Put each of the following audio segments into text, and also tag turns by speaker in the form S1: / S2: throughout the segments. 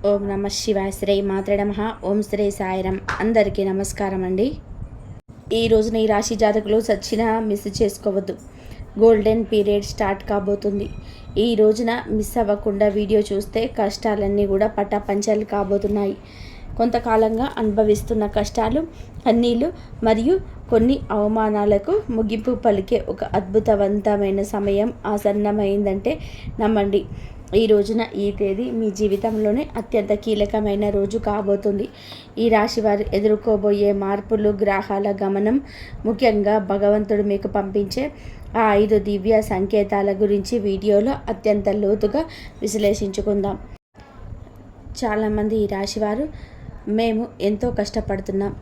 S1: ఓం నమ శివాయ శ్రీ మాత్రే నమః. ఓం శ్రీ సాయిరం. అందరికీ నమస్కారం అండి. ఈ రోజున ఈ రాశి జాతకులు సచ్చినా మిస్ చేసుకోవద్దు. గోల్డెన్ పీరియడ్ స్టార్ట్ కాబోతుంది. ఈ రోజున మిస్ అవ్వకుండా వీడియో చూస్తే కష్టాలన్నీ కూడా పటాపంచలు కాబోతున్నాయి. కొంతకాలంగా అనుభవిస్తున్న కష్టాలు, కన్నీళ్ళు మరియు కొన్ని అవమానాలకు ముగింపు పలికే ఒక అద్భుతవంతమైన సమయం ఆసన్నమైందంటే నమ్మండి. ఈ రోజున ఈ తేదీ మీ జీవితంలోనే అత్యంత కీలకమైన రోజు కాబోతుంది. ఈ రాశి వారు ఎదుర్కోబోయే మార్పులు, గ్రహాల గమనం, ముఖ్యంగా భగవంతుడు మీకు పంపించే ఆ 5 దివ్య సంకేతాల గురించి వీడియోలో అత్యంత లోతుగా విశ్లేషించుకుందాం. చాలామంది ఈ రాశివారు మేము ఎంతో కష్టపడుతున్నాం,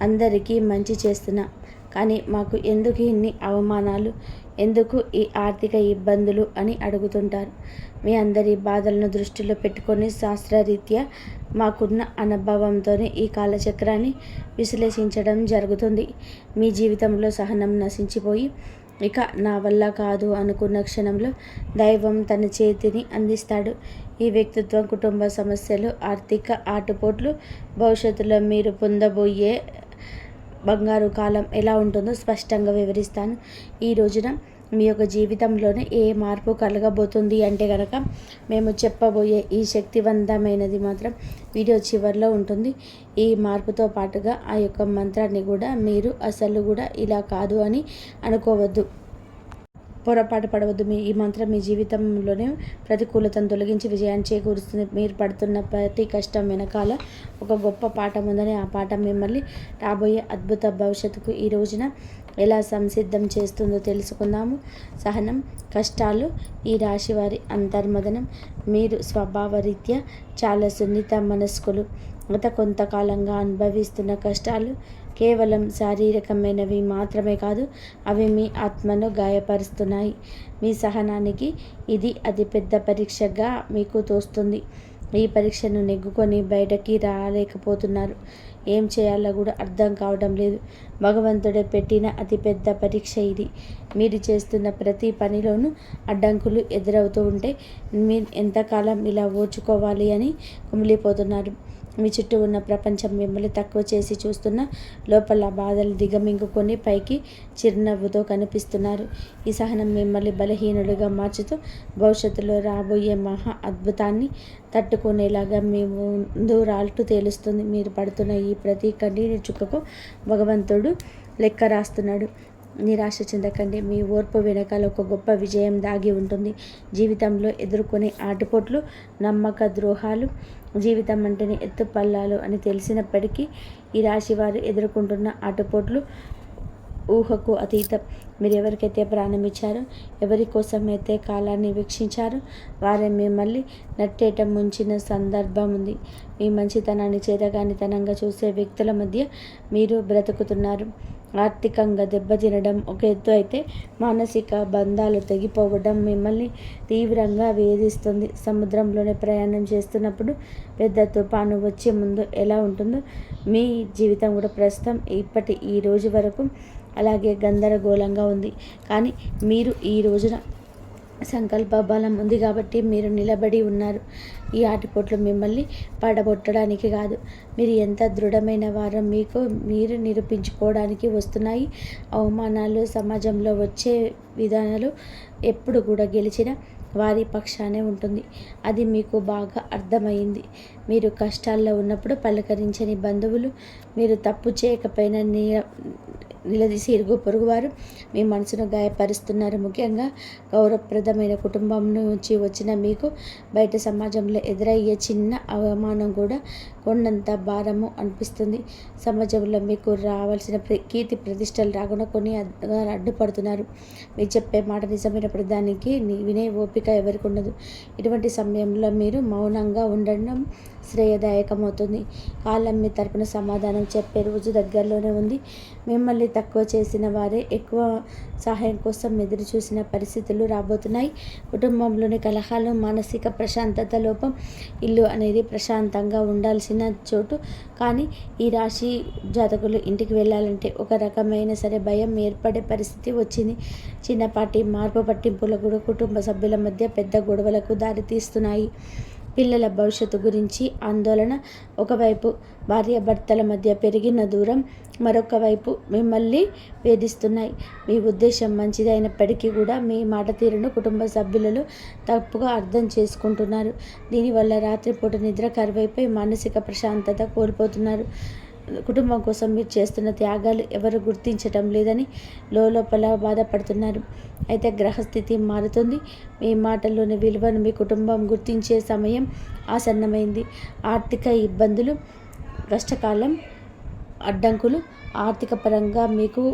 S1: అందరికీ మంచి చేస్తున్నాం, కానీ మాకు ఎందుకు ఇన్ని అవమానాలు, ఎందుకు ఈ ఆర్థిక ఇబ్బందులు అని అడుగుతుంటారు. మీ అందరి బాధలను దృష్టిలో పెట్టుకొని శాస్త్రరీత్యా మాకున్న అనుభవంతోనే ఈ కాలచక్రాన్ని విశ్లేషించడం జరుగుతుంది. మీ జీవితంలో సహనం నశించిపోయి ఇక నా వల్ల కాదు అనుకున్న క్షణంలో దైవం తన చేతిని అందిస్తాడు. ఈ వ్యక్తిత్వం, కుటుంబ సమస్యలు, ఆర్థిక ఆటుపోట్లు, భవిష్యత్తులో మీరు పొందబోయే బంగారు కాలం ఎలా ఉంటుందో స్పష్టంగా వివరిస్తాను. ఈ రోజున మీ యొక్క జీవితంలోనే ఏ మార్పు కలగబోతుంది అంటే కనుక మేము చెప్పబోయే ఈ శక్తివంతమైనది మాత్రం వీడియో చివరిలో ఉంటుంది. ఈ మార్పుతో పాటుగా ఆ యొక్క మంత్రాన్ని కూడా మీరు అసలు కూడా ఇలా కాదు అని అనుకోవద్దు, పొరపాటు పడవద్దు. ఈ మంత్రం మీ జీవితంలోనే ప్రతికూలతను తొలగించి విజయాన్ని చేకూరుస్తుంది. మీరు పడుతున్న ప్రతి కష్టం వెనకాల ఒక గొప్ప పాఠం ఉందని, ఆ పాఠం మిమ్మల్ని రాబోయే అద్భుత భవిష్యత్తుకు ఈ రోజున ఎలా సంసిద్ధం చేస్తుందో తెలుసుకుందాము. సహనం, కష్టాలు, ఈ రాశి వారి అంతర్మదనం. మీరు స్వభావరీత్యా చాలా సున్నిత మనస్కులు. గత కొంతకాలంగా అనుభవిస్తున్న కష్టాలు కేవలం శారీరకమైనవి మాత్రమే కాదు, అవి మీ ఆత్మను గాయపరుస్తున్నాయి. మీ సహనానికి ఇది అతిపెద్ద పరీక్షగా మీకు తోస్తుంది. ఈ పరీక్షను నెగ్గుకొని బయటకి రాలేకపోతున్నారు. ఏం చేయాలో కూడా అర్థం కావడం లేదు. భగవంతుడే పెట్టిన అతిపెద్ద పరీక్ష ఇది. మీరు చేస్తున్న ప్రతి పనిలోనూ అడ్డంకులు ఎదురవుతూ ఉంటే మీరు ఎంతకాలం ఇలా ఓర్చుకోవాలి అని కుమిలిపోతున్నారు. మీ చుట్టూ ఉన్న ప్రపంచం మిమ్మల్ని తక్కువ చేసి చూస్తున్న లోపల బాధలు దిగమింగుకొని పైకి చిరునవ్వుతో కనిపిస్తున్నారు. ఈ సహనం మిమ్మల్ని బలహీనులుగా మార్చుతూ భవిష్యత్తులో రాబోయే మహా అద్భుతాన్ని తట్టుకునేలాగా మీ ముందు రాల్టు తేలుస్తుంది. మీరు పడుతున్న ఈ ప్రతి కన్నీటి చుక్కకు భగవంతుడు లెక్క రాస్తున్నాడు. నిరాశ చెందకండి. మీ ఓర్పు వెనకాల ఒక గొప్ప విజయం దాగి ఉంటుంది. జీవితంలో ఎదుర్కొనే ఆటుపోట్లు, నమ్మక ద్రోహాలు, జీవితం అంటేనే ఎత్తుపల్లాలు అని తెలిసినప్పటికీ ఈ రాశి వారు ఎదుర్కొంటున్న ఆటుపోట్లు ఊహకు అతీతం. మీరు ఎవరికైతే ప్రాణం ఇచ్చారో, ఎవరి కోసమైతే కాలాన్ని వీక్షించారో వారే మిమ్మల్ని నట్టేట ముంచిన సందర్భం ఉంది. మీ మంచితనాన్ని చేతగానితనంగా చూసే వ్యక్తుల మధ్య మీరు బ్రతుకుతున్నారు. ఆర్థికంగా దెబ్బతినడం ఒక ఎత్తు అయితే, మానసిక బంధాలు తెగిపోవడం మిమ్మల్ని తీవ్రంగా వేధిస్తుంది. సముద్రంలోనే ప్రయాణం చేస్తున్నప్పుడు పెద్ద తుఫాను వచ్చే ముందు ఎలా ఉంటుందో మీ జీవితం కూడా ప్రస్తుతం ఈ రోజు వరకు అలాగే గందరగోళంగా ఉంది. కానీ మీరు ఈ రోజున సంకల్ప బలం ఉంది కాబట్టి మీరు నిలబడి ఉన్నారు. ఈ ఆటుపోట్లు మిమ్మల్ని పడగొట్టడానికి కాదు, మీరు ఎంత దృఢమైన వారో మీకు మీరు నిరూపించుకోవడానికి వస్తున్నాయి. అవమానాలు, సమాజంలో వచ్చే విధానాలు ఎప్పుడు కూడా గెలిచిన వారి పక్షానే ఉంటుంది. అది మీకు బాగా అర్థమైంది. మీరు కష్టాల్లో ఉన్నప్పుడు పలకరించని బంధువులు, మీరు తప్పు చేయకపోయినా నిలదీసి ఇరుగు పొరుగువారు మీ మనసును గాయపరుస్తున్నారు. ముఖ్యంగా గౌరవప్రదమైన కుటుంబం నుంచి వచ్చిన మీకు బయట సమాజంలో ఎదురయ్యే చిన్న అవమానం కూడా కొండంత భారము అనిపిస్తుంది. సమాజంలో మీకు రావాల్సిన కీర్తి ప్రతిష్టలు రాకుండా కొన్ని అడ్డుపడుతున్నారు. మీరు చెప్పే మాట నిజమైనప్పుడు దానికి వినే ఓపిక ఎవరికి ఉండదు. ఇటువంటి సమయంలో మీరు మౌనంగా ఉండడం శ్రేయదాయకమవుతుంది. కాలం మీ తరపున సమాధానం చెప్పే రోజు దగ్గరలోనే ఉంది. మిమ్మల్ని తక్కువ చేసిన వారే ఎక్కువ సహాయం కోసం ఎదురు చూసిన పరిస్థితులు రాబోతున్నాయి. కుటుంబంలోని కలహాలు, మానసిక ప్రశాంతత లోపం. ఇల్లు అనేది ప్రశాంతంగా ఉండాల్సిన చోటు, కానీ ఈ రాశి జాతకులు ఇంటికి వెళ్ళాలంటే ఒక రకమైన సరే భయం ఏర్పడే పరిస్థితి వచ్చింది. చిన్నపాటి మార్పు పట్టింపులు కూడా కుటుంబ సభ్యుల మధ్య పెద్ద గొడవలకు దారితీస్తున్నాయి. పిల్లల భవిష్యత్తు గురించి ఆందోళన. ఒకవైపు భార్యాభర్తల మధ్య పెరిగిన దూరం, మరొక వైపు మిమ్మల్ని వేధిస్తున్నాయి. మీ ఉద్దేశం మంచిదైనప్పటికీ కూడా మీ మాట తీరును కుటుంబ సభ్యులలో తప్పుగా అర్థం చేసుకుంటున్నారు. దీనివల్ల రాత్రిపూట నిద్ర కరువైపోయి మానసిక ప్రశాంతత కోల్పోతున్నారు. కుటుంబం కోసం మీరు చేస్తున్న త్యాగాలు ఎవరు గుర్తించటం లేదని లోపల బాధపడుతున్నారు. అయితే గ్రహస్థితి మారుతుంది. మీ మాటల్లోని విలువను మీ కుటుంబం గుర్తించే సమయం ఆసన్నమైంది. ఆర్థిక ఇబ్బందులు, కష్టకాలం, అడ్డంకులు. ఆర్థిక పరంగా మీకు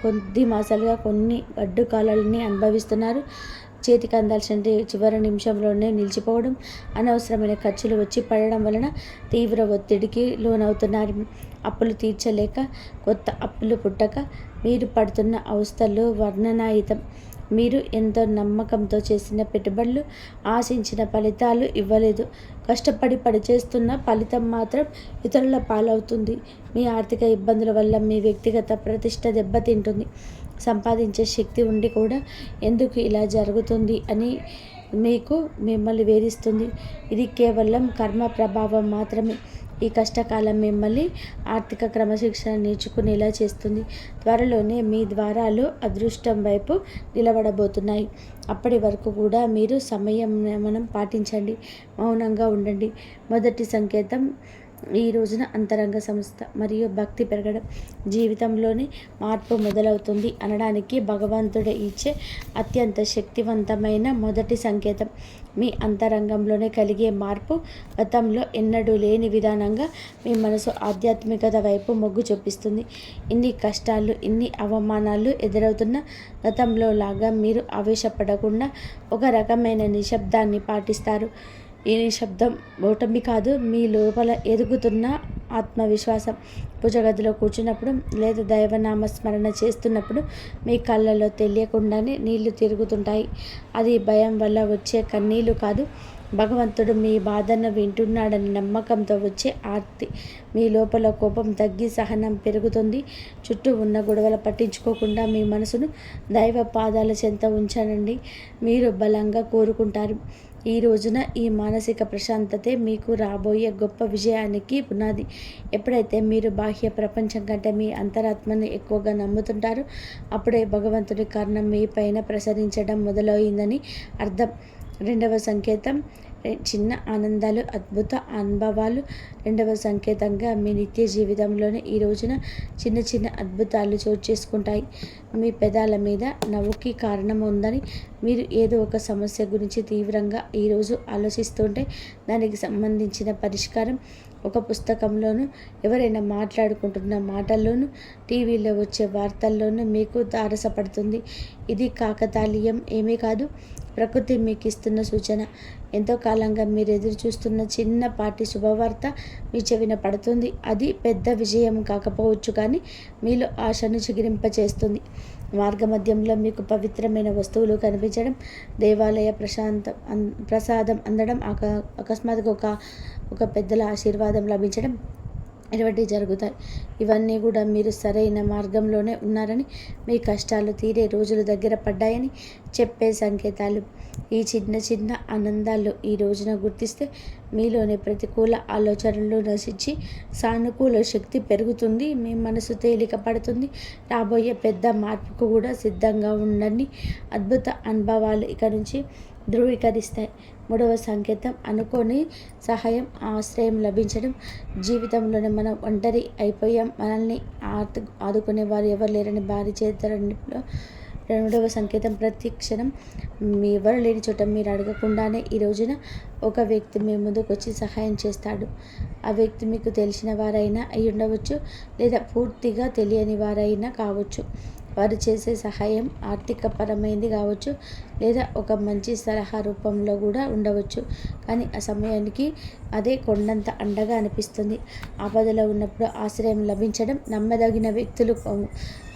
S1: కొద్ది మాసాలుగా కొన్ని అడ్డుకాలాలని అనుభవిస్తున్నారు. చేతికి అందాల్సిన చివరి నిమిషంలోనే నిలిచిపోవడం, అనవసరమైన ఖర్చులు వచ్చి పడడం వలన తీవ్ర ఒత్తిడికి లోనవుతున్నారు. అప్పులు తీర్చలేక కొత్త అప్పులు పుట్టక మీరు పడుతున్న అవస్థలు వర్ణనాతీతం. మీరు ఎంతో నమ్మకంతో చేసిన పెట్టుబడులు ఆశించిన ఫలితాలు ఇవ్వలేదు. కష్టపడి పనిచేస్తున్న ఫలితం మాత్రం ఇతరుల పాలవుతుంది. మీ ఆర్థిక ఇబ్బందుల వల్ల మీ వ్యక్తిగత ప్రతిష్ట దెబ్బతింటుంది. సంపాదించే శక్తి ఉండి కూడా ఎందుకు ఇలా జరుగుతుంది అని మిమ్మల్ని వేధిస్తుంది. ఇది కేవలం కర్మ ప్రభావం మాత్రమే. ఈ కష్టకాలం మిమ్మల్ని ఆర్థిక క్రమశిక్షణ నేర్చుకునేలా చేస్తుంది. త్వరలోనే మీ ద్వారాలు అదృష్టం వైపు నిలబడబోతున్నాయి. అప్పటి వరకు కూడా మీరు సంయమనం పాటించండి, మౌనంగా ఉండండి. మొదటి సంకేతం ఈ రోజున అంతరంగ సంస్థ మరియు భక్తి పెరగడం, జీవితంలోని మార్పు మొదలవుతుంది అనడానికి భగవంతుడే ఇచ్చే అత్యంత శక్తివంతమైన మొదటి సంకేతం. మీ అంతరంగంలోనే కలిగే మార్పు గతంలో ఎన్నడూ లేని విధానంగా మీ మనసు ఆధ్యాత్మికత వైపు మొగ్గు చూపిస్తుంది. ఇన్ని కష్టాలు, ఇన్ని అవమానాలు ఎదురవుతున్న గతంలో లాగా మీరు ఆవేశపడకుండా ఒక రకమైన నిశ్శబ్దాన్ని పాటిస్తారు. ఈ నిశ్శబ్దం ఓటమి కాదు, మీ లోపల ఎదుగుతున్న ఆత్మవిశ్వాసం. పూజగదిలో కూర్చున్నప్పుడు లేదా దైవనామస్మరణ చేస్తున్నప్పుడు మీ కళ్ళలో తెలియకుండానే నీళ్లు తిరుగుతుంటాయి. అది భయం వల్ల వచ్చే కన్నీళ్లు కాదు, భగవంతుడు మీ బాధను వింటున్నాడని నమ్మకంతో వచ్చే ఆర్తి. మీ లోపల కోపం తగ్గి సహనం పెరుగుతుంది. చుట్టూ ఉన్న గొడవలు పట్టించుకోకుండా మీ మనసును దైవ పాదాల చెంత ఉంచనండి. మీరు బలంగా కోరుకుంటారు. ఈ రోజున ఈ మానసిక ప్రశాంతతే మీకు రాబోయే గొప్ప విజయానికి పునాది. ఎప్పుడైతే మీరు బాహ్య ప్రపంచం కంటే మీ అంతరాత్మని ఎక్కువగా నమ్ముతుంటారో అప్పుడే భగవంతుడి కారణం మీ పైన ప్రసరించడం మొదలైందని అర్థం. రెండవ సంకేతం చిన్న ఆనందాలు, అద్భుత అనుభవాలు. రెండవ సంకేతంగా మీ నిత్య జీవితంలోనే ఈ రోజున చిన్న చిన్న అద్భుతాలు చోటు చేసుకుంటాయి. మీ పెదాల మీద నవ్వుకి కారణం ఉందని మీరు ఏదో ఒక సమస్య గురించి తీవ్రంగా ఈరోజు ఆలోచిస్తుంటే దానికి సంబంధించిన పరిష్కారం ఒక పుస్తకంలోనూ, ఎవరైనా మాట్లాడుకుంటున్న మాటల్లోనూ, టీవీలో వచ్చే వార్తల్లోనూ మీకు తారసపడుతుంది. ఇది కాకతాళీయం ఏమీ కాదు, ప్రకృతి మీకు ఇస్తున్న సూచన. ఎంతో కాలంగా మీరు ఎదురు చూస్తున్న చిన్నపాటి శుభవార్త మీ చెవిన పడుతుంది. అది పెద్ద విజయం కాకపోవచ్చు, కానీ మీలో ఆశను చిగురింపచేస్తుంది. మార్గమధ్యంలో మీకు పవిత్రమైన వస్తువులు కనిపించడం, దేవాలయ ప్రసాదం అందడం, అకస్మాత్తుగా ఒక పెద్దల ఆశీర్వాదం లభించడం ఇటువంటివి జరుగుతాయి. ఇవన్నీ కూడా మీరు సరైన మార్గంలోనే ఉన్నారని, మీ కష్టాలు తీరే రోజులు దగ్గర పడ్డాయని చెప్పే సంకేతాలు. ఈ చిన్న చిన్న ఆనందాలు ఈ రోజున గుర్తిస్తే మీలోని ప్రతికూల ఆలోచనలు నశించి సానుకూల శక్తి పెరుగుతుంది. మీ మనసు తేలిక పడుతుంది. రాబోయే పెద్ద మార్పుకు కూడా సిద్ధంగా ఉండండి. అద్భుత అనుభవాలు ఇక నుంచి ధృవీకరిస్తాయి. మూడవ సంకేతం అనుకోని సహాయం, ఆశ్రయం లభించడం. జీవితంలోనే మనం ఒంటరి అయిపోయాం, మనల్ని ఆదుకునే వారు ఎవరు లేరని భారీ చేతరంలో. రెండవ సంకేతం ప్రతి క్షణం ఎవరు లేని చోట మీరు అడగకుండానే ఈ రోజున ఒక వ్యక్తి మీ ముందుకు వచ్చి సహాయం చేస్తాడు. ఆ వ్యక్తి మీకు తెలిసిన వారైనా అయి ఉండవచ్చు, లేదా పూర్తిగా తెలియని వారైనా కావచ్చు. వారు చేసే సహాయం ఆర్థికపరమైనది కావచ్చు, లేదా ఒక మంచి సలహా రూపంలో కూడా ఉండవచ్చు. కానీ ఆ సమయానికి అదే కొండంత అండగా అనిపిస్తుంది. ఆపదలో ఉన్నప్పుడు ఆశ్రయం లభించడం, నమ్మదగిన వ్యక్తులు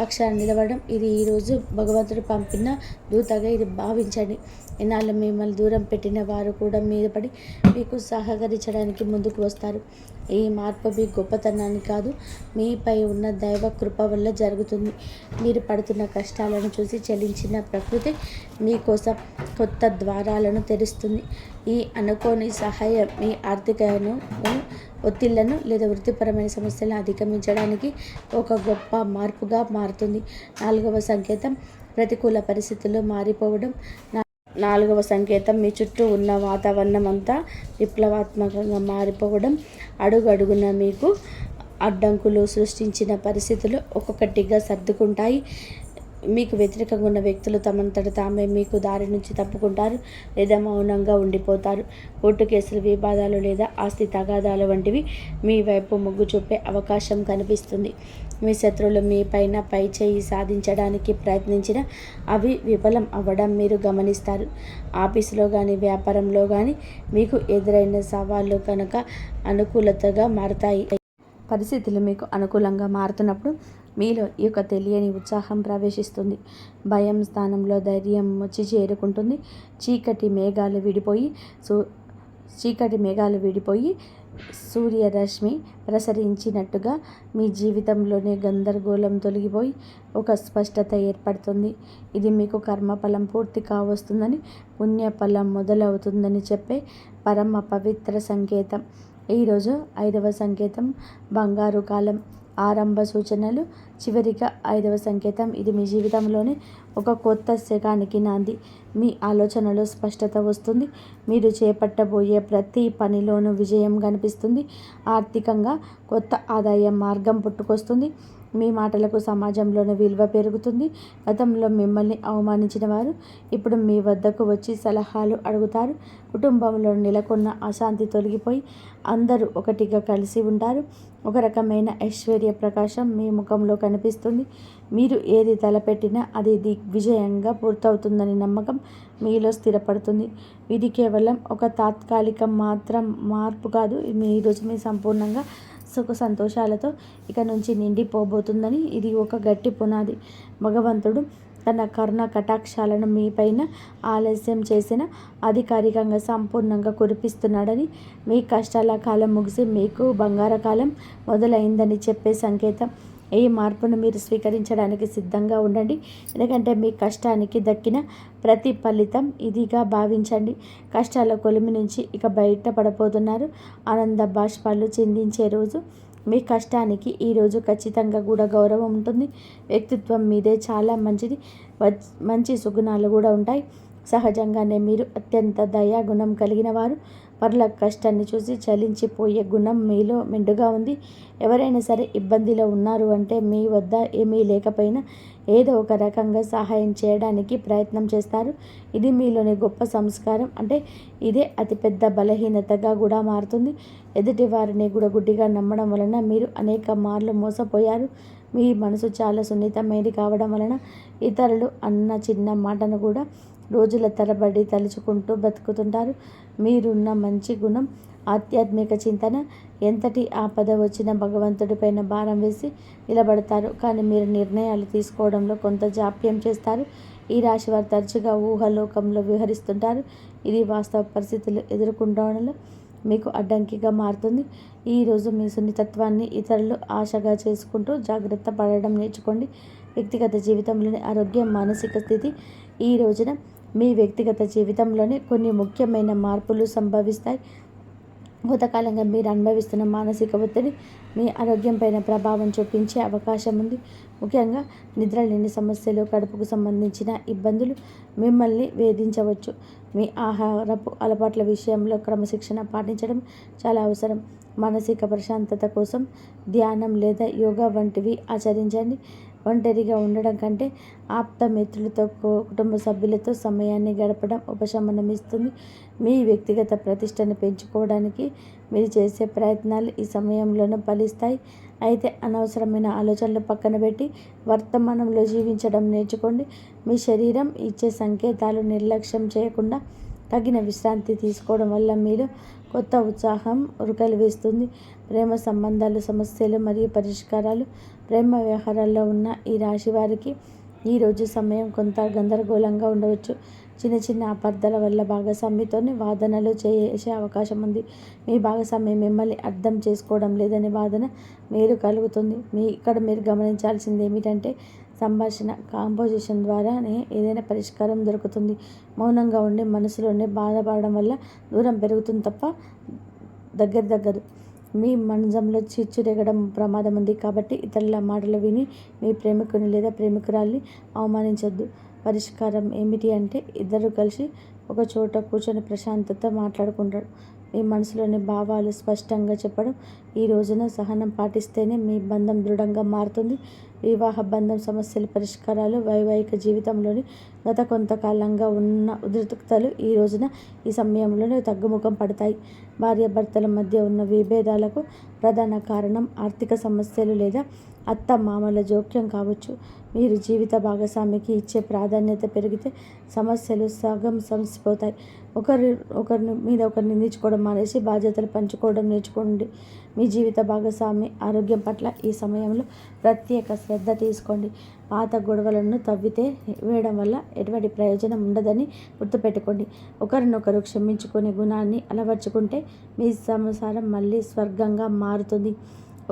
S1: పక్షాన నిలవడం, ఇది ఈరోజు భగవంతుడు పంపిన దూతగా ఇది భావించండి. ఇన్నాళ్ళు మిమ్మల్ని దూరం పెట్టిన వారు కూడా మీద పడి మీకు సహకరించడానికి ముందుకు వస్తారు. ఈ మార్పు మీ గొప్పతనాన్ని కాదు, మీపై ఉన్న దైవ కృప వల్ల జరుగుతుంది. మీరు పడుతున్న కష్టాలను చూసి చలించిన ప్రకృతి మీకోసం కోసం కొత్త ద్వారాలను తెరుస్తుంది. ఈ అనుకోని సహాయం మీ ఆర్థికను ఒత్తిళ్లను లేదా వృత్తిపరమైన సమస్యలను అధిగమించడానికి ఒక గొప్ప మార్పుగా మారుతుంది. 4వ సంకేతం ప్రతికూల పరిస్థితులు మారిపోవడం. 4వ సంకేతం మీ చుట్టూ ఉన్న వాతావరణం అంతా విప్లవాత్మకంగా మారిపోవడం. అడుగడుగున మీకు అడ్డంకులు సృష్టించిన పరిస్థితులు ఒక్కొక్కటిగా సర్దుకుంటాయి. మీకు వ్యతిరేకంగా ఉన్న వ్యక్తులు తమంతట తామే మీకు దారి నుంచి తప్పుకుంటారు లేదా మౌనంగా ఉండిపోతారు. కోర్టు కేసులు, వివాదాలు లేదా ఆస్తి తగాదాలు వంటివి మీ వైపు మొగ్గు చూపే అవకాశం కనిపిస్తుంది. మీ శత్రువులు మీ పైన పై చేయి సాధించడానికి ప్రయత్నించిన అవి విఫలం అవ్వడం మీరు గమనిస్తారు. ఆఫీసులో కానీ వ్యాపారంలో కానీ మీకు ఎదురైన సవాళ్ళు కనుక అనుకూలతగా మారతాయి. పరిస్థితులు మీకు అనుకూలంగా మారుతున్నప్పుడు మీలో ఈ యొక్క తెలియని ఉత్సాహం ప్రవేశిస్తుంది. భయం స్థానంలో ధైర్యం వచ్చి చేరుకుంటుంది. చీకటి మేఘాలు విడిపోయి సూర్యరశ్మి ప్రసరించినట్టుగా మీ జీవితంలోనే గందరగోళం తొలగిపోయి ఒక స్పష్టత ఏర్పడుతుంది. ఇది మీకు కర్మఫలం పూర్తి కావస్తుందని, పుణ్యఫలం మొదలవుతుందని చెప్పే పరమ పవిత్ర సంకేతం. ఈరోజు 5వ సంకేతం బంగారు కాలం, ఆరంభ సూచనలు. చివరిగా 5వ సంకేతం, ఇది మీ జీవితంలోనే ఒక కొత్త శకానికి నాంది. మీ ఆలోచనలో స్పష్టత వస్తుంది. మీరు చేపట్టబోయే ప్రతి పనిలోనూ విజయం కనిపిస్తుంది. ఆర్థికంగా కొత్త ఆదాయ మార్గం పుట్టుకొస్తుంది. మీ మాటలకు సమాజంలోని విలువ పెరుగుతుంది. గతంలో మిమ్మల్ని అవమానించిన వారు ఇప్పుడు మీ వద్దకు వచ్చి సలహాలు అడుగుతారు. కుటుంబంలో నెలకొన్న అశాంతి తొలగిపోయి అందరూ ఒకటిగా కలిసి ఉంటారు. ఒక రకమైన ఐశ్వర్య ప్రకాశం మీ ముఖంలో కనిపిస్తుంది. మీరు ఏది తలపెట్టినా అది దిగ్విజయంగా పూర్తవుతుందని నమ్మకం మీలో స్థిరపడుతుంది. ఇది కేవలం ఒక తాత్కాలిక మార్పు కాదు. ఈరోజు మీ సంపూర్ణంగా సుఖ సంతోషాలతో ఇక నుంచి నిండిపోబోతుందని ఇది ఒక గట్టి పునాది. భగవంతుడు తన కరుణ కటాక్షాలను మీపైన ఆలస్యం చేసిన అధికారికంగా సంపూర్ణంగా కురిపిస్తున్నాడని, మీ కష్టాల కాలం ముగిసి మీకు బంగారకాలం మొదలైందని చెప్పే సంకేతం. ఈ మార్పును మీరు స్వీకరించడానికి సిద్ధంగా ఉండండి. ఎందుకంటే మీ కష్టానికి దక్కిన ప్రతి ఫలితం ఇదిగా భావించండి. కష్టాల కొలిమి నుంచి ఇక బయటపడబోతున్నారు. ఆనంద బాష్పాలు చిందించే రోజు. మీ కష్టానికి ఈరోజు ఖచ్చితంగా కూడా గౌరవం ఉంటుంది. వ్యక్తిత్వం మీదే చాలా మంచి సుగుణాలు కూడా ఉంటాయి. సహజంగానే మీరు అత్యంత దయాగుణం కలిగిన వారు. పరుల కష్టాన్ని చూసి చలించిపోయే గుణం మీలో మెండుగా ఉంది. ఎవరైనా సరే ఇబ్బందిలో ఉన్నారు అంటే మీ వద్ద ఏమీ లేకపోయినా ఏదో ఒక రకంగా సహాయం చేయడానికి ప్రయత్నం చేస్తారు. ఇది మీలోని గొప్ప సంస్కారం. అంటే ఇదే అతిపెద్ద బలహీనతగా కూడా మారుతుంది. ఎదుటి వారిని కూడా గుడ్డిగా నమ్మడం వలన మీరు అనేక మార్లు మోసపోయారు. మీ మనసు చాలా సున్నితమైనది కావడం వలన ఇతరులు అన్న చిన్న మాటను కూడా రోజుల తరబడి తలుచుకుంటూ బతుకుతుంటారు. మీరున్న మంచి గుణం, ఆధ్యాత్మిక చింతన, ఎంతటి ఆపద వచ్చినా భగవంతుడిపైన భారం వేసి నిలబడతారు. కానీ మీరు నిర్ణయాలు తీసుకోవడంలో కొంత జాప్యం చేస్తారు. ఈ రాశి వారు తరచుగా ఊహలోకంలో విహరిస్తుంటారు. ఇది వాస్తవ పరిస్థితులు ఎదుర్కొనడంలో మీకు అడ్డంకిగా మారుతుంది. ఈరోజు మీ సున్నితత్వాన్ని ఇతరులు ఆశగా చేసుకుంటూ జాగ్రత్త పడడం నేర్చుకోండి. వ్యక్తిగత జీవితంలోని ఆరోగ్యం, మానసిక స్థితి. ఈ రోజున మీ వ్యక్తిగత జీవితంలోనే కొన్ని ముఖ్యమైన మార్పులు సంభవిస్తాయి. కొంతకాలంగా మీరు అనుభవిస్తున్న మానసిక ఒత్తిడి మీ ఆరోగ్యంపైన ప్రభావం చూపించే అవకాశం ఉంది. ముఖ్యంగా నిద్రలేని సమస్యలు, కడుపుకు సంబంధించిన ఇబ్బందులు మిమ్మల్ని వేధించవచ్చు. మీ ఆహారపు అలవాట్ల విషయంలో క్రమశిక్షణ పాటించడం చాలా అవసరం. మానసిక ప్రశాంతత కోసం ధ్యానం లేదా యోగా వంటివి ఆచరించండి. ఒంటరిగా ఉండడం కంటే ఆప్త మిత్రులతో, కుటుంబ సభ్యులతో సమయాన్ని గడపడం ఉపశమనం ఇస్తుంది. మీ వ్యక్తిగత ప్రతిష్టను పెంచుకోవడానికి మీరు చేసే ప్రయత్నాలు ఈ సమయంలోనూ ఫలిస్తాయి. అయితే అనవసరమైన ఆలోచనలు పక్కన పెట్టి వర్తమానంలో జీవించడం నేర్చుకోండి. మీ శరీరం ఇచ్చే సంకేతాలు నిర్లక్ష్యం చేయకుండా తగిన విశ్రాంతి తీసుకోవడం వల్ల మీరు కొత్త ఉత్సాహం ఉరకలు వేస్తుంది. ప్రేమ సంబంధాలు, సమస్యలు మరియు పరిష్కారాలు. ప్రేమ వ్యవహారాల్లో ఉన్న ఈ రాశి వారికి ఈరోజు సమయం కొంత గందరగోళంగా ఉండవచ్చు. చిన్న చిన్న అపార్థాల వల్ల భాగస్వామితోనే వాదనలు చేసే అవకాశం ఉంది. మీ భాగస్వామి మిమ్మల్ని అర్థం చేసుకోవడం లేదనే వాదన మీరు కలుగుతుంది. ఇక్కడ మీరు గమనించాల్సింది ఏమిటంటే సంభాషణ కాంపోజిషన్ ద్వారానే ఏదైనా పరిష్కారం దొరుకుతుంది. మౌనంగా ఉండి మనసులోనే బాధపడడం వల్ల దూరం పెరుగుతుంది తప్ప దగ్గర. మీ మంచంలో చిచ్చు రేగడం ప్రమాదం ఉంది. కాబట్టి ఇతరుల మాటలు విని మీ ప్రేమికుని లేదా ప్రేమికురాల్ని అవమానించొద్దు. పరిష్కారం ఏమిటి అంటే ఇద్దరు కలిసి ఒక చోట కూర్చొని ప్రశాంతత మాట్లాడుకుంటారు. మీ మనసులోని భావాలు స్పష్టంగా చెప్పడం. ఈ రోజున సహనం పాటిస్తేనే మీ బంధం దృఢంగా మారుతుంది. వివాహ బంధం సమస్యల పరిష్కారాలు. వైవాహిక జీవితంలోని గత కొంతకాలంగా ఉన్న ఉద్రిక్తతలు ఈ సమయంలోనే తగ్గుముఖం పడతాయి. భార్యాభర్తల మధ్య ఉన్న విభేదాలకు ప్రధాన కారణం ఆర్థిక సమస్యలు లేదా అత్త మామల జోక్యం కావచ్చు. మీరు జీవిత భాగస్వామికి ఇచ్చే ప్రాధాన్యత పెరిగితే సమస్యలు సగం సమసిపోతాయి. ఒకరిని మీద ఒకరిని నిందించుకోవడం మానేసి బాధ్యతలు పంచుకోవడం నేర్చుకోండి. మీ జీవిత భాగస్వామి ఆరోగ్యం పట్ల ఈ సమయంలో ప్రత్యేక శ్రద్ధ తీసుకోండి. పాత గొడవలను వేయడం వల్ల ఎటువంటి ప్రయోజనం ఉండదని గుర్తుపెట్టుకోండి. ఒకరినొకరు క్షమించుకునే గుణాన్ని అలవర్చుకుంటే మీ సంసారం మళ్ళీ స్వర్గంగా మారుతుంది.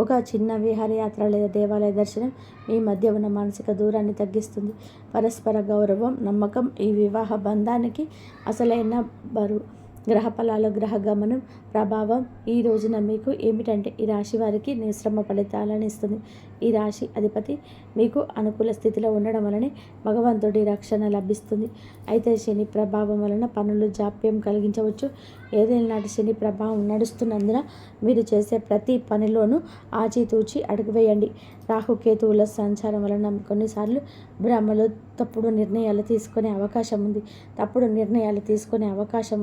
S1: ఒక చిన్న విహారయాత్ర లేదా దేవాలయ దర్శనం మీ మధ్య ఉన్న మానసిక దూరాన్ని తగ్గిస్తుంది. పరస్పర గౌరవం, నమ్మకం ఈ వివాహ బంధానికి అసలైన బరువు. గ్రహ ఫలాలు, గ్రహ గమనం ప్రభావం ఈ రోజున మీకు ఏమిటంటే ఈ రాశి వారికి నిశ్రమ ఫలితాలను ఇస్తుంది. ఈ రాశి అధిపతి మీకు అనుకూల స్థితిలో ఉండడం వలనే భగవంతుడి రక్షణ లభిస్తుంది. అయితే శని ప్రభావం వలన పనులు జాప్యం కలిగించవచ్చు. ఏదైనా నాటి శని ప్రభావం నడుస్తున్నందున మీరు చేసే ప్రతి పనిలోనూ ఆచితూచి అడుగు వేయండి. రాహుకేతువుల సంచారం వలన కొన్నిసార్లు భ్రమలు తప్పుడు నిర్ణయాలు తీసుకునే అవకాశం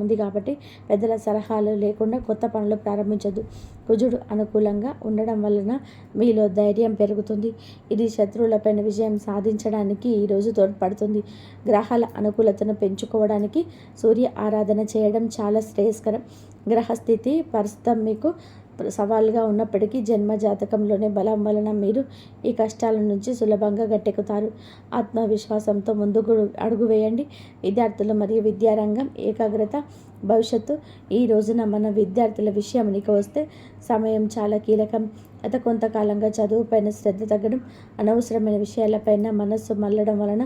S1: ఉంది కాబట్టి పెద్దల సలహాలు లేకుండా కొత్త పనులు ప్రారంభించద్దు. కుజుడు అనుకూలంగా ఉండడం వలన మీలో ధైర్యం పెరుగుతుంది. ఇది శత్రువులపైన విజయం సాధించడానికి ఈరోజు తోడ్పడుతుంది. గ్రహాల అనుకూలతను పెంచుకోవడానికి సూర్య ఆరాధన చేయడం చాలా శ్రేయస్కరం. గ్రహస్థితి ప్రస్తుతం మీకు సవాలుగా ఉన్నప్పటికీ జన్మ జాతకంలోనే బలం వలన మీరు ఈ కష్టాల నుంచి సులభంగా గట్టెక్కుతారు. ఆత్మవిశ్వాసంతో ముందుకు అడుగు వేయండి. విద్యార్థులు మరియు విద్యారంగం ఏకాగ్రత భవిష్యత్తు. ఈ రోజున మన విద్యార్థుల విషయానికి వస్తే సమయం చాలా కీలకం. గత కొంతకాలంగా చదువుపైన శ్రద్ధ తగ్గడం, అనవసరమైన విషయాలపైన మనస్సు మళ్ళడం వలన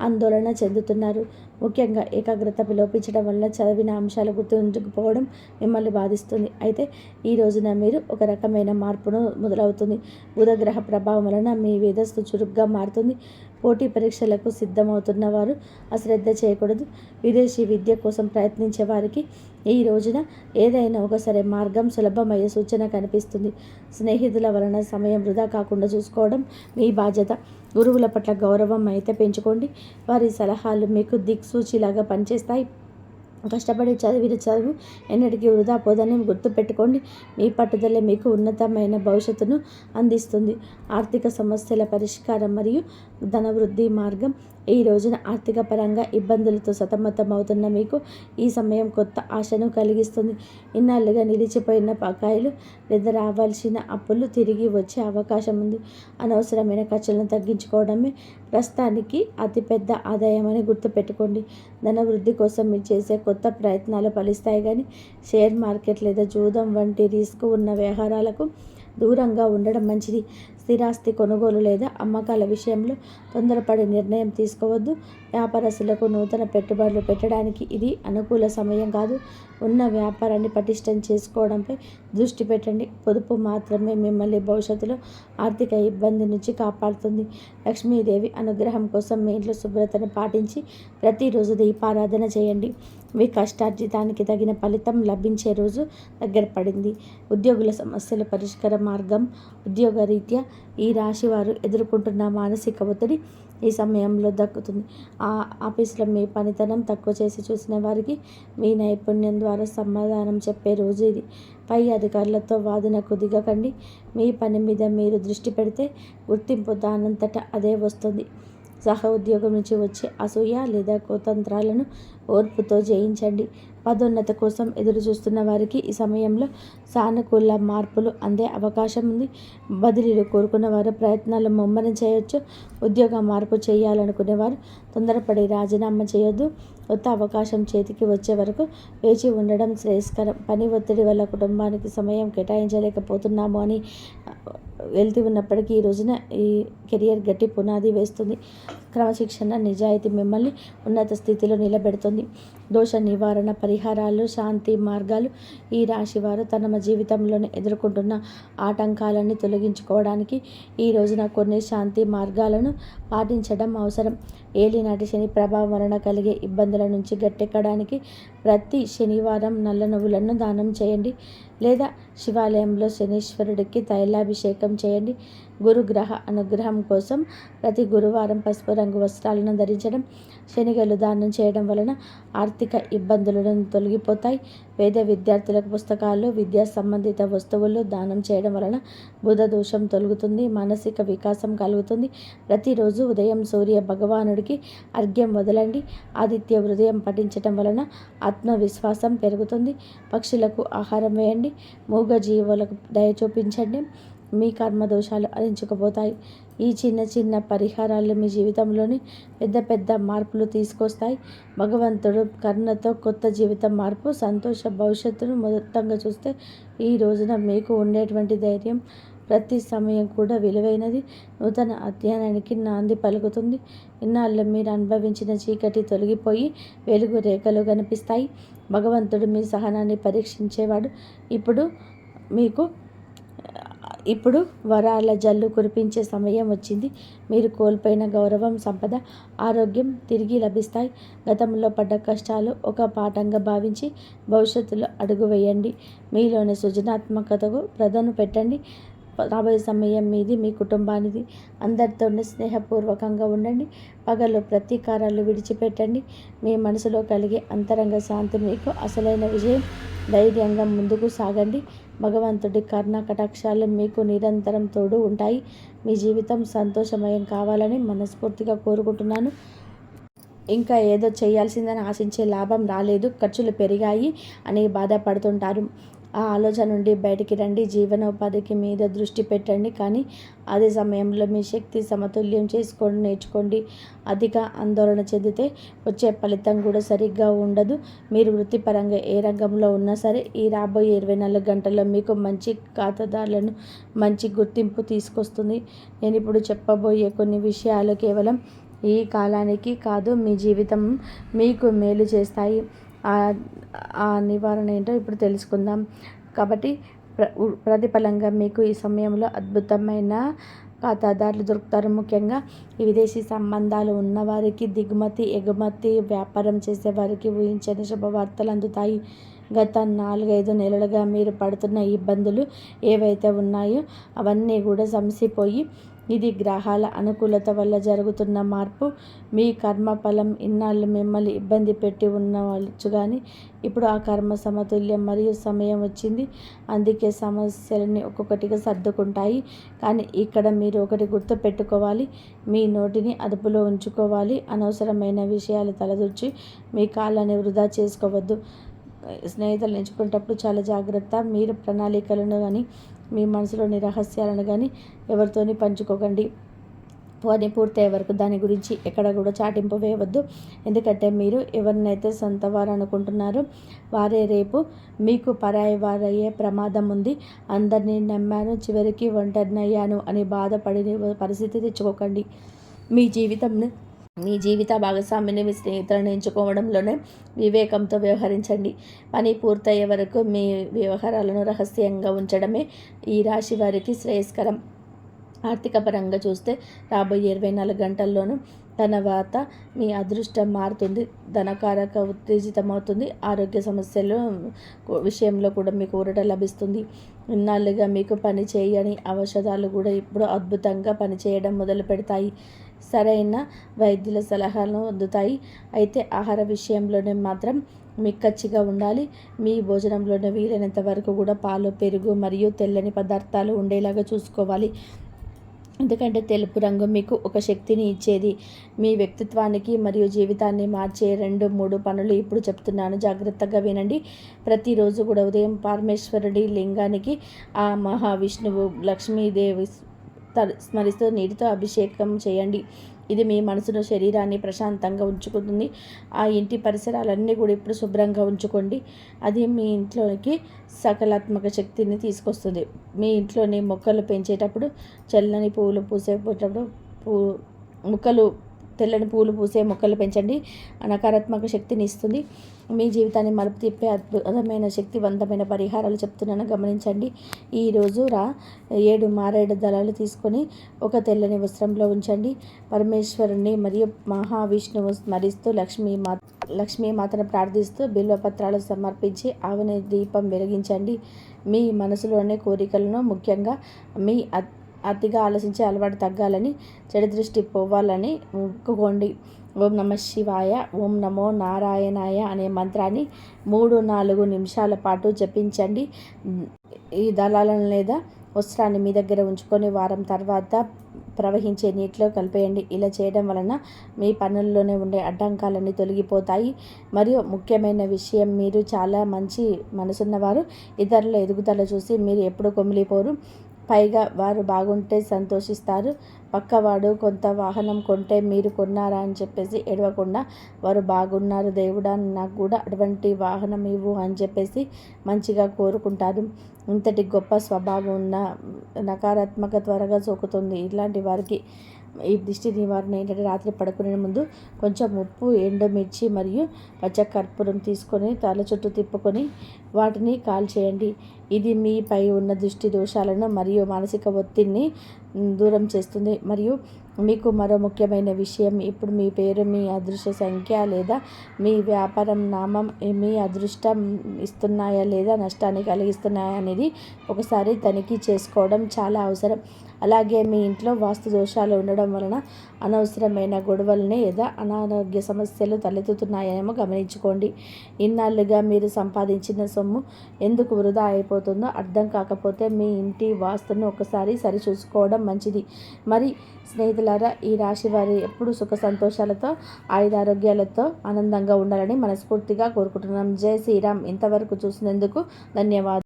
S1: ఆందోళన చెందుతున్నారు. ముఖ్యంగా ఏకాగ్రత లోపించడం వలన చదివిన అంశాలు గుర్తుంచుకుపోవడం మిమ్మల్ని బాధిస్తుంది. అయితే ఈ రోజున మీరు ఒక రకమైన మార్పును మొదలవుతుంది. బుధగ్రహ ప్రభావం వలన మీ మేధస్సు చురుగ్గా మారుతుంది. పోటీ పరీక్షలకు సిద్ధమవుతున్న వారు అశ్రద్ధ చేయకూడదు. విదేశీ విద్య కోసం ప్రయత్నించే వారికి ఈ రోజున ఏదైనా ఒకసారి మార్గం సులభమయ్యే సూచన కనిపిస్తుంది. స్నేహితుల వలన సమయం వృధా కాకుండా చూసుకోవడం మీ బాధ్యత. గురువుల పట్ల గౌరవం అయితే పెంచుకోండి. వారి సలహాలు మీకు దిక్సూచిలాగా పనిచేస్తాయి. కష్టపడి చదివిన చదువు ఎన్నటికీ వృధా పోదని గుర్తుపెట్టుకోండి. మీ పట్టుదల మీకు ఉన్నతమైన భవిష్యత్తును అందిస్తుంది. ఆర్థిక సమస్యల పరిష్కారం మరియు ధనవృద్ధి మార్గం. ఈ రోజున ఆర్థిక పరంగా ఇబ్బందులతో సతమతమవుతున్న మీకు ఈ సమయం కొత్త ఆశను కలిగిస్తుంది. ఇన్నాళ్ళుగా నిలిచిపోయిన బకాయిలు లేదా రావాల్సిన అప్పులు తిరిగి వచ్చే అవకాశం ఉంది. అనవసరమైన ఖర్చులను తగ్గించుకోవడమే ప్రస్తుతానికి అతిపెద్ద ఆదాయం అని గుర్తుపెట్టుకోండి. ధనవృద్ధి కోసం మీరు చేసే కొత్త ప్రయత్నాలు ఫలిస్తాయి. కానీ షేర్ మార్కెట్ లేదా జూదం వంటి రిస్క్ ఉన్న వ్యవహారాలకు దూరంగా ఉండడం మంచిది. స్థిరాస్తి కొనుగోలు లేదా అమ్మకాల విషయంలో తొందరపడి నిర్ణయం తీసుకోవద్దు. వ్యాపారస్తులకు నూతన పెట్టుబడులు పెట్టడానికి ఇది అనుకూల సమయం కాదు. ఉన్న వ్యాపారాన్ని పటిష్టం చేసుకోవడంపై దృష్టి పెట్టండి. పొదుపు మాత్రమే మిమ్మల్ని భవిష్యత్తులో ఆర్థిక ఇబ్బంది నుంచి కాపాడుతుంది. లక్ష్మీదేవి అనుగ్రహం కోసం మీ ఇంట్లో శుభ్రతను పాటించి ప్రతిరోజు దీపారాధన చేయండి. మీ కష్టార్జితానికి తగిన ఫలితం లభించే రోజు దగ్గర పడింది. ఉద్యోగుల సమస్యల పరిష్కార మార్గం. ఉద్యోగరీత్యా ఈ రాశి వారు ఎదుర్కొంటున్న మానసిక ఒత్తిడి ఈ సమయంలో దక్కుతుంది. ఆఫీసులో మీ పనితనం తక్కువ చేసి చూసిన వారికి మీ నైపుణ్యం ద్వారా సమాధానం చెప్పే రోజు ఇది. పై అధికారులతో వాదనకు దిగకండి. మీ పని మీద మీరు దృష్టి పెడితే గుర్తింపు దానంతట అదే వస్తుంది. సహ ఉద్యోగం నుంచి వచ్చే అసూయ లేదా కుతంత్రాలను ఓర్పుతో జయించండి. పదోన్నత కోసం ఎదురు చూస్తున్న వారికి ఈ సమయంలో సానుకూల మార్పులు అందే అవకాశం ఉంది. బదిలీలు కోరుకున్న వారు ప్రయత్నాలు ముమ్మరం చేయొచ్చు. ఉద్యోగ మార్పు చేయాలనుకునేవారు తొందరపడి రాజీనామా చేయొద్దు. కొత్త అవకాశం చేతికి వచ్చే వరకు వేచి ఉండడం శ్రేయస్కరం. పని ఒత్తిడి వల్ల కుటుంబానికి సమయం కేటాయించలేకపోతున్నాము అని వెళ్తూ ఉన్నప్పటికీ ఈ రోజున ఈ కెరియర్ గట్టి పునాది వేస్తుంది. క్రమశిక్షణ, నిజాయితీ మిమ్మల్ని ఉన్నత స్థితిలో నిలబెడుతుంది. దోష నివారణ పరిహారాలు, శాంతి మార్గాలు. ఈ రాశివారు తమ జీవితంలోనే ఎదుర్కొంటున్న ఆటంకాలన్నీ తొలగించుకోవడానికి ఈ రోజున కొన్ని శాంతి మార్గాలను పాటించడం అవసరం. ఏలినాటి శని ప్రభావం వలన కలిగే ఇబ్బందుల నుంచి గట్టెక్కడానికి ప్రతి శనివారం నల్ల నువ్వులను దానం చేయండి, లేదా శివాలయంలో శనీశ్వరుడికి తైలాభిషేకం చేయండి. గురుగ్రహ అనుగ్రహం కోసం ప్రతి గురువారం పసుపు రంగు వస్త్రాలను ధరించడం, శనిగలు దానం చేయడం వలన ఆర్థిక ఇబ్బందులను తొలగిపోతాయి. పేద విద్యార్థులకు పుస్తకాలు, విద్యా సంబంధిత వస్తువులు దానం చేయడం వలన బుధ దోషం తొలగుతుంది, మానసిక వికాసం కలుగుతుంది. ప్రతిరోజు ఉదయం సూర్య భగవానుడికి అర్ఘ్యం వదలండి. ఆదిత్య హృదయం పఠించడం వలన ఆత్మవిశ్వాసం పెరుగుతుంది. పక్షులకు ఆహారం వేయండి, మూగజీవులకు దయ చూపించండి. మీ కర్మదోషాలు అరించుకుపోతాయి. ఈ చిన్న చిన్న పరిహారాలు మీ జీవితంలోని పెద్ద పెద్ద మార్పులు తీసుకొస్తాయి. భగవంతుడు కరుణతో కొత్త జీవితం మార్పు, సంతోష భవిష్యత్తును మొత్తంగా చూస్తే ఈ రోజున మీకు ఉండేటువంటి ధైర్యం ప్రతి సమయం కూడా విలువైనది. నూతన అధ్యయనానికి నాంది పలుకుతుంది. ఇన్నాళ్ళు మీరు అనుభవించిన చీకటి తొలగిపోయి వెలుగు రేఖలు కనిపిస్తాయి. భగవంతుడు మీ సహనాన్ని పరీక్షించేవాడు. ఇప్పుడు వరాల జల్లు కురిపించే సమయం వచ్చింది. మీరు కోల్పోయిన గౌరవం, సంపద, ఆరోగ్యం తిరిగి లభిస్తాయి. గతంలో పడ్డ కష్టాలు ఒక పాఠంగా భావించి భవిష్యత్తులో అడుగు వేయండి. మీలోని సృజనాత్మకతకు ప్రదను పెట్టండి. రాబోయే సమయం మీది, మీ కుటుంబానిది. అందరితోనే స్నేహపూర్వకంగా ఉండండి. పగలు ప్రతీకారాలు విడిచిపెట్టండి. మీ మనసులో కలిగే అంతరంగ శాంతి మీకు అసలైన విజయం. ధైర్యంగా ముందుకు సాగండి. భగవంతుడి కరుణ కటాక్షాలు మీకు నిరంతరం తోడు ఉంటాయి. మీ జీవితం సంతోషమయం కావాలని మనస్ఫూర్తిగా కోరుకుంటున్నాను. ఇంకా ఏదో చేయాల్సిందని ఆశించే లాభం రాలేదు, ఖర్చులు పెరిగాయి అని బాధపడుతుంటారు. ఆ ఆలోచన నుండి బయటికి రండి. జీవనోపాధికి మీద దృష్టి పెట్టండి, కానీ అదే సమయంలో మీ శక్తి సమతుల్యం చేసుకోండి, నేర్చుకోండి. అధిక ఆందోళన చెందితే వచ్చే ఫలితం కూడా సరిగ్గా ఉండదు. మీరు వృత్తిపరంగా ఏ రంగంలో ఉన్నా సరే ఈ రాబోయే 24 గంటల్లో మీకు మంచి ఖాతాదారులను, మంచి గుర్తింపు తీసుకొస్తుంది. నేను ఇప్పుడు చెప్పబోయే కొన్ని విషయాలు కేవలం ఈ కాలానికి కాదు, మీ జీవితం మీకు మేలు చేస్తాయి. ఆ నివారణ ఏంటో ఇప్పుడు తెలుసుకుందాం. కాబట్టి ప్రతిఫలంగా మీకు ఈ సమయంలో అద్భుతమైన ఖాతాదారులు దొరుకుతారు. ముఖ్యంగా ఈ విదేశీ సంబంధాలు ఉన్నవారికి, దిగుమతి ఎగుమతి వ్యాపారం చేసేవారికి ఊహించని శుభవార్తలు అందుతాయి. గత 4-5 నెలలుగా మీరు పడుతున్న ఇబ్బందులు ఏవైతే ఉన్నాయో అవన్నీ కూడా సమసిపోయి, ఇది గ్రహాల అనుకూలత వల్ల జరుగుతున్న మార్పు. మీ కర్మఫలం ఇన్నాళ్ళు మిమ్మల్ని ఇబ్బంది పెట్టి ఉండవచ్చు, కానీ ఇప్పుడు ఆ కర్మ సమతుల్యం మరియు సమయం వచ్చింది. అందుకే సమస్యలని ఒక్కొక్కటిగా సర్దుకుంటాయి. కానీ ఇక్కడ మీరు ఒకటి గుర్తు పెట్టుకోవాలి, మీ నోటిని అదుపులో ఉంచుకోవాలి. అనవసరమైన విషయాలు తలదూర్చి మీ కాళ్ళని వృధా చేసుకోవద్దు. స్నేహితులను ఎంచుకునేటప్పుడు చాలా జాగ్రత్త. మీరు ప్రణాళికలను కానీ మీ మనసులోని రహస్యాలను కానీ ఎవరితోని పంచుకోకండి. పని పూర్తయ్యే వరకు దాని గురించి ఎక్కడ కూడా చాటింపు వేయవద్దు. ఎందుకంటే మీరు ఎవరినైతే సొంత వారు అనుకుంటున్నారో వారే రేపు మీకు పరాయి వారయ్యే ప్రమాదం ఉంది. అందరినీ నమ్మాను, చివరికి ఒంటరినయ్యాను అని బాధపడే పరిస్థితి తెచ్చుకోకండి. మీ జీవిత భాగస్వామిని మీ స్నేహితులను ఎంచుకోవడంలోనే వివేకంతో వ్యవహరించండి. పని పూర్తయ్యే వరకు మీ వ్యవహారాలను రహస్యంగా ఉంచడమే ఈ రాశి వారికి శ్రేయస్కరం. ఆర్థిక పరంగా చూస్తే రాబోయే 24 గంటల్లోనూ తర్వాత మీ అదృష్టం మారుతుంది. ధనకారక ఉత్తేజితమవుతుంది. ఆరోగ్య సమస్యలు విషయంలో కూడా మీకు ఊరట లభిస్తుంది. ఇన్నాళ్ళుగా మీకు పని చేయని ఔషధాలు కూడా ఇప్పుడు అద్భుతంగా పనిచేయడం మొదలు పెడతాయి. సరైన వైద్యుల సలహాలను అందుతాయి. అయితే ఆహార విషయంలోనే మాత్రం మిక్కచ్చిగా ఉండాలి. మీ భోజనంలోనే వీలైనంత వరకు కూడా పాలు, పెరుగు మరియు తెల్లని పదార్థాలు ఉండేలాగా చూసుకోవాలి. ఎందుకంటే తెలుపు రంగు మీకు ఒక శక్తిని ఇచ్చేది. మీ వ్యక్తిత్వానికి మరియు జీవితాన్ని మార్చే 2-3 పనులు ఇప్పుడు చెప్తున్నాను, జాగ్రత్తగా వినండి. ప్రతిరోజు కూడా ఉదయం పరమేశ్వరుడి లింగానికి, ఆ మహావిష్ణువు, లక్ష్మీదేవి స్మరిస్తూ నీటితో అభిషేకం చేయండి. ఇది మీ మనసును శరీరాన్ని ప్రశాంతంగా ఉంచుకుంటుంది. ఆ ఇంటి పరిసరాలన్నీ కూడా ఇప్పుడు శుభ్రంగా ఉంచుకోండి. అది మీ ఇంట్లోకి సకారాత్మక శక్తిని తీసుకొస్తుంది. మీ ఇంట్లోని మొక్కలు పెంచేటప్పుడు చల్లని పువ్వులు పూసేటప్పుడు మొక్కలు తెల్లని పూలు పూసే మొక్కలు పెంచండి. నకారాత్మక శక్తిని ఇస్తుంది. మీ జీవితాన్ని మలుపు తిప్పే అద్భుతమైన శక్తివంతమైన పరిహారాలు చెప్తున్నాను, గమనించండి. ఈరోజు 7 మారేడు దళాలు తీసుకొని ఒక తెల్లని వస్త్రంలో ఉంచండి. పరమేశ్వరుని మరియు మహావిష్ణువు స్మరిస్తూ లక్ష్మీమాతను ప్రార్థిస్తూ బిల్వపత్రాలు సమర్పించి ఆవుని దీపం వెలిగించండి. మీ మనసులోని కోరికలను, ముఖ్యంగా మీ అతిగా ఆలోచించే అలవాటు తగ్గాలని, చెడు దృష్టి పోవాలని మొక్కుకోండి. ఓం నమ శివాయ, ఓం నమో నారాయణాయ అనే మంత్రాన్ని 3-4 నిమిషాల పాటు జపించండి. ఈ దళాలను లేదా వస్త్రాన్ని మీ దగ్గర ఉంచుకొని వారం తర్వాత ప్రవహించే నీటిలో కలిపేయండి. ఇలా చేయడం వలన మీ పనుల్లోనే ఉండే అడ్డంకాలన్నీ తొలగిపోతాయి. మరియు ముఖ్యమైన విషయం, మీరు చాలా మంచి మనసున్నవారు. ఇతరుల ఎదుగుదల చూసి మీరు ఎప్పుడు కొమిలిపోరు. పైగా వారు బాగుంటే సంతోషిస్తారు. పక్కవాడు కొంత వాహనం కొంటే మీరు కొన్నారా అని చెప్పేసి ఏడవకుండా, వారు బాగున్నారు దేవుడా, నాకు కూడా అటువంటి వాహనం ఇవ్వు అని చెప్పేసి మంచిగా కోరుకుంటారు. ఇంతటి గొప్ప స్వభావం ఉన్న నకారాత్మక త్వరగా సోకుతుంది. ఇలాంటి వారికి ఈ దిష్టి నివారణ ఏంటంటే, రాత్రి పడుకునే ముందు కొంచెం ఉప్పు, ఎండుమిర్చి మరియు పచ్చకర్పూరం తీసుకొని తల చుట్టూ తిప్పుకొని వాటిని కాల్చేయండి. ఇది మీపై ఉన్న దృష్టి దోషాలను మరియు మానసిక ఒత్తిడిని దూరం చేస్తుంది. మరియు మీకు మరో ముఖ్యమైన విషయం, ఇప్పుడు మీ పేరు, మీ అదృష్ట సంఖ్య లేదా మీ వ్యాపారం నామం మీ అదృష్టం ఇస్తున్నాయా లేదా నష్టాన్ని కలిగిస్తున్నాయా అనేది ఒకసారి తనిఖీ చేసుకోవడం చాలా అవసరం. అలాగే మీ ఇంట్లో వాస్తు దోషాలు ఉండడం వలన అనవసరమైన గొడవలని లేదా అనారోగ్య సమస్యలు తలెత్తుతున్నాయేమో గమనించుకోండి. ఇన్నాళ్ళుగా మీరు సంపాదించిన సొమ్ము ఎందుకు వృధా అయిపోతుందో అర్థం కాకపోతే మీ ఇంటి వాస్తును ఒకసారి సరిచూసుకోవడం మంచిది. మరి స్నేహితులారా, ఈ రాశి వారి ఎప్పుడు సుఖ సంతోషాలతో, ఆయురారోగ్యాలతో ఆనందంగా ఉండాలని మనస్ఫూర్తిగా కోరుకుంటున్నాం. జై శ్రీరామ్. ఇంతవరకు చూసినందుకు ధన్యవాదాలు.